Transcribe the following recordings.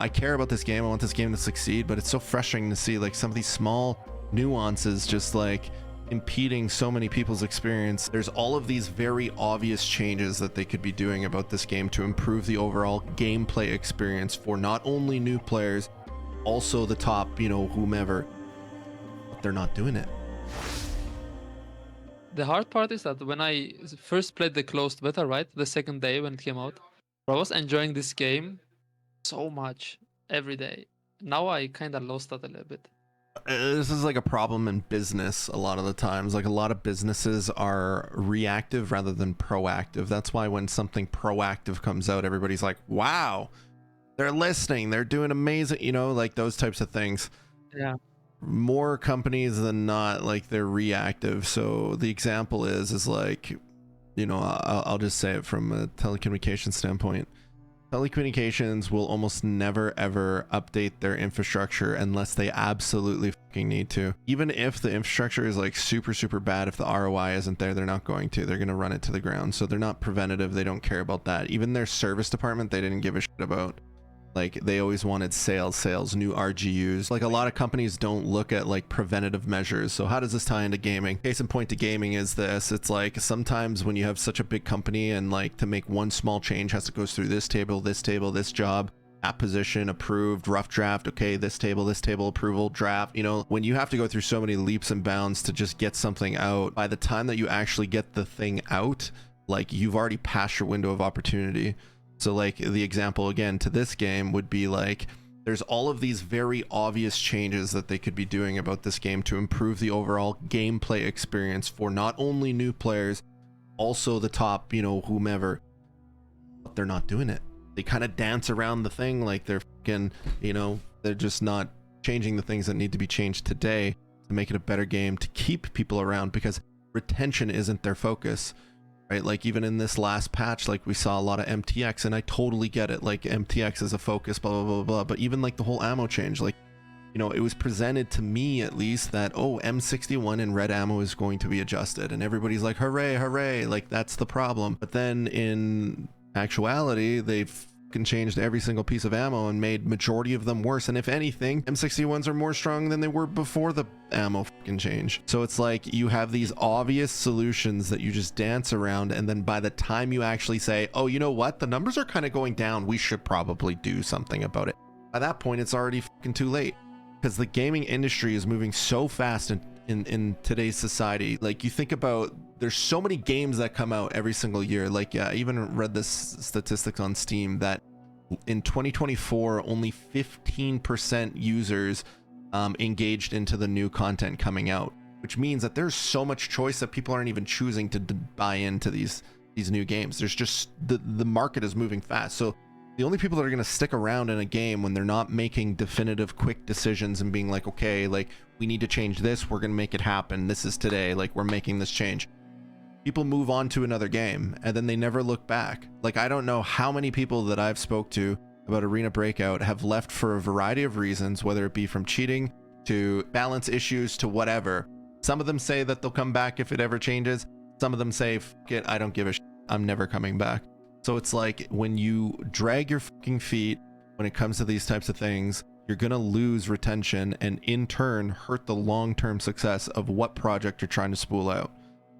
I care about this game. I want this game to succeed, but it's so frustrating to see like some of these small nuances just like impeding so many people's experience. There's all of these very obvious changes that they could be doing about this game to improve the overall gameplay experience for not only new players, also the top, you know, whomever. But they're not doing it. The hard part is that when I first played the closed beta, right, the second day when it came out, I was enjoying this game so much every day. Now I kind of lost that a little bit. This is like a problem in business a lot of the times. Like a lot of businesses are reactive rather than proactive. That's why when something proactive comes out, everybody's like, wow, they're listening, they're doing amazing, you know, like those types of things. Yeah. More companies than not, like they're reactive. So the example is like, you know, I'll just say it from a telecommunications standpoint. Telecommunications will almost never ever update their infrastructure unless they absolutely fucking need to. Even if the infrastructure is like super bad, if the ROI isn't there, they're not going to. They're going to run it to the ground. So they're not preventative. They don't care about that. Even their service department, they didn't give a shit about. Like they always wanted sales, new RGUs. Like a lot of companies don't look at like preventative measures. So how does this tie into gaming? Case in point to gaming is this. It's like sometimes when you have such a big company and like to make one small change has to go through this table, this job, app position, approved, rough draft, okay, this table, approval, draft. You know, when you have to go through so many leaps and bounds to just get something out, by the time that you actually get the thing out, like you've already passed your window of opportunity. So like the example again to this game would be like, there's all of these very obvious changes that they could be doing about this game to improve the overall gameplay experience for not only new players, also the top, you know, whomever. But they're not doing it. They kind of dance around the thing like they're fucking, you know, they're just not changing the things that need to be changed today to make it a better game, to keep people around, because retention isn't their focus. Right, like even in this last patch, like we saw a lot of MTX, and I totally get it. Like MTX is a focus, blah blah blah blah. But even like the whole ammo change, like, you know, it was presented to me at least that, oh, M61 and red ammo is going to be adjusted, and everybody's like, hooray, hooray! Like that's the problem. But then in actuality, they've changed every single piece of ammo and made majority of them worse. And if anything, M61s are more strong than they were before the ammo fucking change. So it's like you have these obvious solutions that you just dance around, and then by the time you actually say, oh, you know what, the numbers are kind of going down, we should probably do something about it, by that point it's already fucking too late, because the gaming industry is moving so fast in today's society. Like you think about, there's so many games that come out every single year. Like I even read this statistics on Steam that in 2024 only 15% users engaged into the new content coming out, which means that there's so much choice that people aren't even choosing to buy into these new games. There's just the market is moving fast. So the only people that are going to stick around in a game when they're not making definitive quick decisions and being like, okay, like we need to change this, we're going to make it happen, this is today, like we're making this change, people move on to another game and then they never look back. Like I don't know how many people that I've spoke to about Arena Breakout have left for a variety of reasons, whether it be from cheating to balance issues to whatever. Some of them say that they'll come back if it ever changes. Some of them say, fuck it, I don't give a shit, I'm never coming back. So it's like when you drag your fucking feet when it comes to these types of things, you're gonna lose retention and in turn hurt the long-term success of what project you're trying to spool out.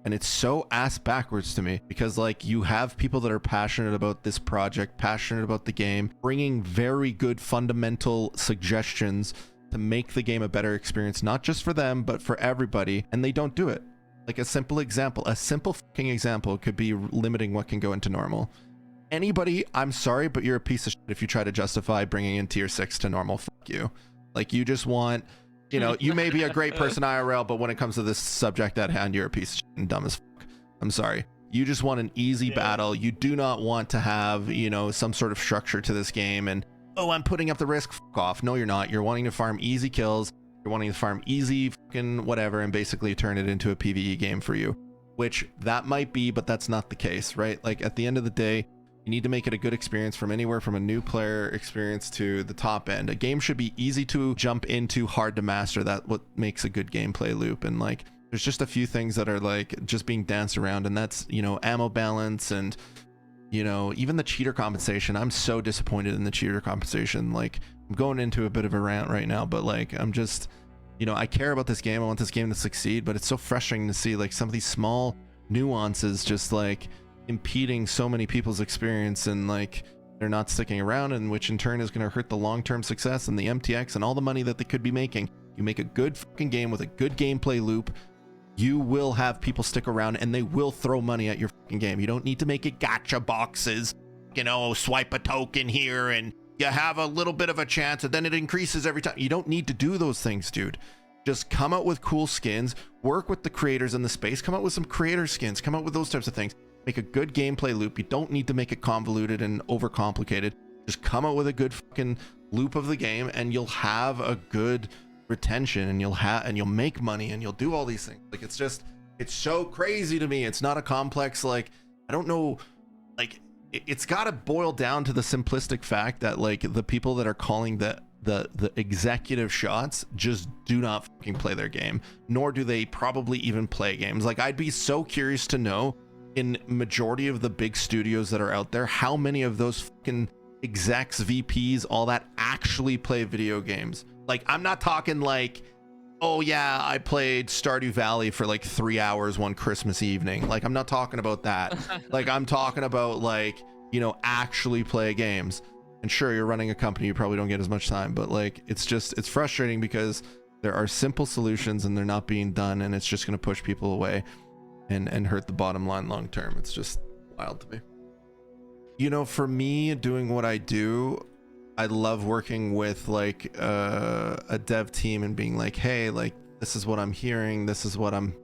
And it's so ass backwards to me, because like you have people that are passionate about this project, passionate about the game, bringing very good fundamental suggestions to make the game a better experience, not just for them, but for everybody. And they don't do it. Like a simple example, a simple fucking example could be limiting what can go into normal. Anybody, I'm sorry, but you're a piece of shit if you try to justify bringing in tier 6 to normal. Fuck you. Like you just want, you know, you may be a great person IRL, but when it comes to this subject at hand, you're a piece of shit and dumb as fuck. I'm sorry. You just want an easy battle. You do not want to have, you know, some sort of structure to this game and, oh, I'm putting up the risk. Fuck off. No, you're not. You're wanting to farm easy kills. You're wanting to farm easy fucking whatever and basically turn it into a PvE game for you, which that might be, but that's not the case, right? Like at the end of the day, you need to make it a good experience from anywhere from a new player experience to the top end. A game should be easy to jump into, hard to master. That's what makes a good gameplay loop. And like, there's just a few things that are like just being danced around, and that's, you know, ammo balance and you know, even the cheater compensation, I'm so disappointed in the cheater compensation. Like, I'm going into a bit of a rant right now, but like, I'm just, you know, I care about this game. I want this game to succeed, but it's so frustrating to see like some of these small nuances just like impeding so many people's experience, and like they're not sticking around, and which in turn is going to hurt the long-term success and the MTX and all the money that they could be making. You make a good fucking game with a good gameplay loop, you will have people stick around and they will throw money at your fucking game. You don't need to make it gotcha boxes, you know, swipe a token here and you have a little bit of a chance and then it increases every time. You don't need to do those things, dude. Just come out with cool skins, work with the creators in the space, come out with some creator skins, come out with those types of things. Make a good gameplay loop. You don't need to make it convoluted and overcomplicated. Just come out with a good fucking loop of the game and you'll have a good retention, and you'll make money, and you'll do all these things. Like, it's just, it's so crazy to me. It's not a complex, like, I don't know, like, it's got to boil down to the simplistic fact that like the people that are calling the executive shots just do not fucking play their game, nor do they probably even play games. Like, I'd be so curious to know, in majority of the big studios that are out there, how many of those fucking execs, VPs, all that actually play video games. Like, I'm not talking like, oh yeah, I played Stardew Valley for like 3 hours one Christmas evening. Like, I'm not talking about that. Like, I'm talking about like, you know, actually play games. And sure, you're running a company, you probably don't get as much time, but like, it's just, it's frustrating because there are simple solutions and they're not being done, and it's just going to push people away and hurt the bottom line long term. It's just wild to me. You know, for me, doing what I do, I love working with like a dev team and being like, hey, like, this is what I'm hearing, this is what I'm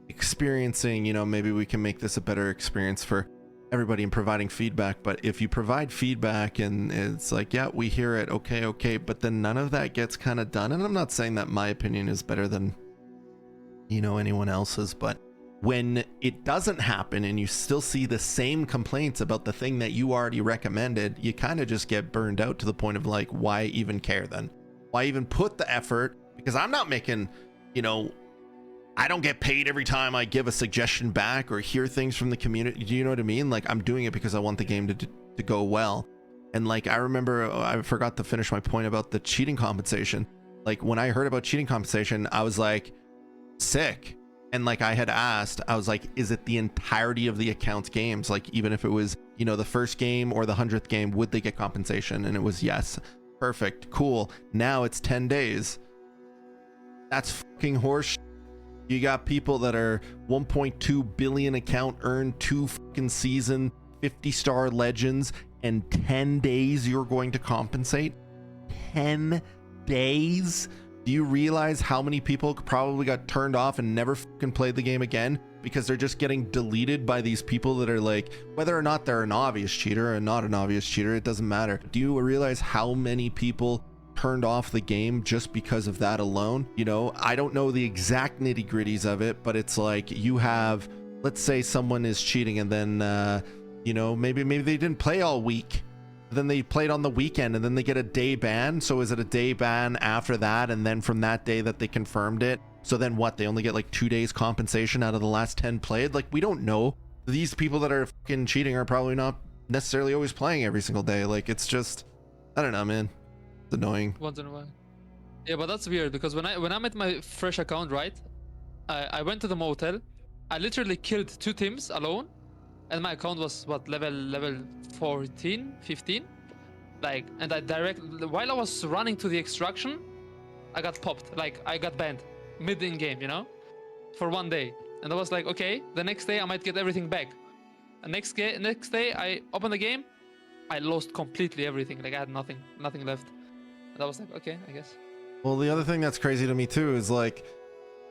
experiencing, you know, maybe we can make this a better experience for everybody, and providing feedback. But if you provide feedback and it's like, yeah, we hear it, okay, but then none of that gets kind of done. And I'm not saying that my opinion is better than, you know, anyone else's, but when it doesn't happen and you still see the same complaints about the thing that you already recommended, you kind of just get burned out to the point of like, why even care then? Why even put the effort? Because I'm not making, you know, I don't get paid every time I give a suggestion back or hear things from the community. Do you know what I mean? Like, I'm doing it because I want the game to go well. And like, I remember, I forgot to finish my point about the cheating compensation. Like, when I heard about cheating compensation, I was like, sick. And like, I had asked, I was like, is it the entirety of the account's games? Like, even if it was, you know, the first game or the 100th game, would they get compensation? And it was yes. Perfect. Cool. Now it's 10 days. That's fucking horseshit. You got people that are 1.2 billion account, earn 2 fucking season, 50-star legends, and 10 days you're going to compensate? 10 days? Do you realize how many people probably got turned off and never fucking played the game again because they're just getting deleted by these people that are like, whether or not they're an obvious cheater or not an obvious cheater, it doesn't matter. Do you realize how many people turned off the game just because of that alone? You know, I don't know the exact nitty gritties of it, but it's like, you have, let's say someone is cheating and then, you know, maybe they didn't play all week. Then they played on the weekend and then they get a day ban. So is it a day ban after that? And then from that day that they confirmed it, so then what? They only get like 2 days compensation out of the last 10 played? Like, we don't know. These people that are fucking cheating are probably not necessarily always playing every single day. Like, it's just, I don't know, man. It's annoying. Once in a while. Yeah, but that's weird because when I made my fresh account, right? I went to the motel. I literally killed 2 teams alone. And my account was what, level 14, 15? Like, and while I was running to the extraction, I got popped. Like, I got banned mid-in game, you know, for 1 day. And I was like, okay, the next day I might get everything back. And next day I opened the game, I lost completely everything. Like, I had nothing left. And I was like, okay, I guess. Well, the other thing that's crazy to me too is like,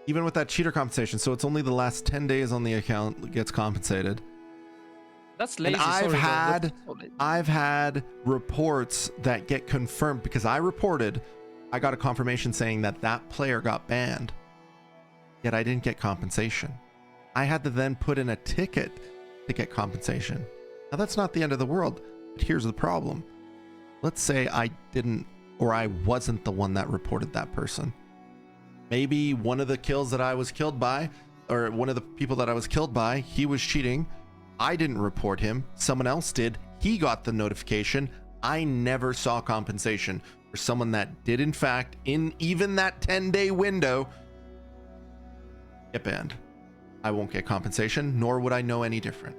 even with that cheater compensation, so it's only the last 10 days on the account that gets compensated. That's lazy. And I've had reports that get confirmed because I got a confirmation saying that that player got banned, yet I didn't get compensation. I had to then put in a ticket to get compensation. Now, that's not the end of the world, but here's the problem. Let's say I didn't, or I wasn't the one that reported that person. Maybe one of the kills that I was killed by, or one of the people that I was killed by, he was cheating. I didn't report him. Someone else did. He got the notification. I never saw compensation for someone that did, in fact, in even that 10-day window, get banned. I won't get compensation, nor would I know any different.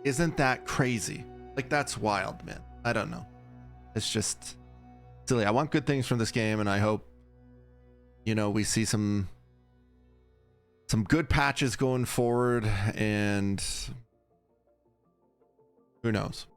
Isn't that crazy? Like, that's wild, man. I don't know. It's just silly. I want good things from this game, and I hope, you know, we see some good patches going forward, and who knows?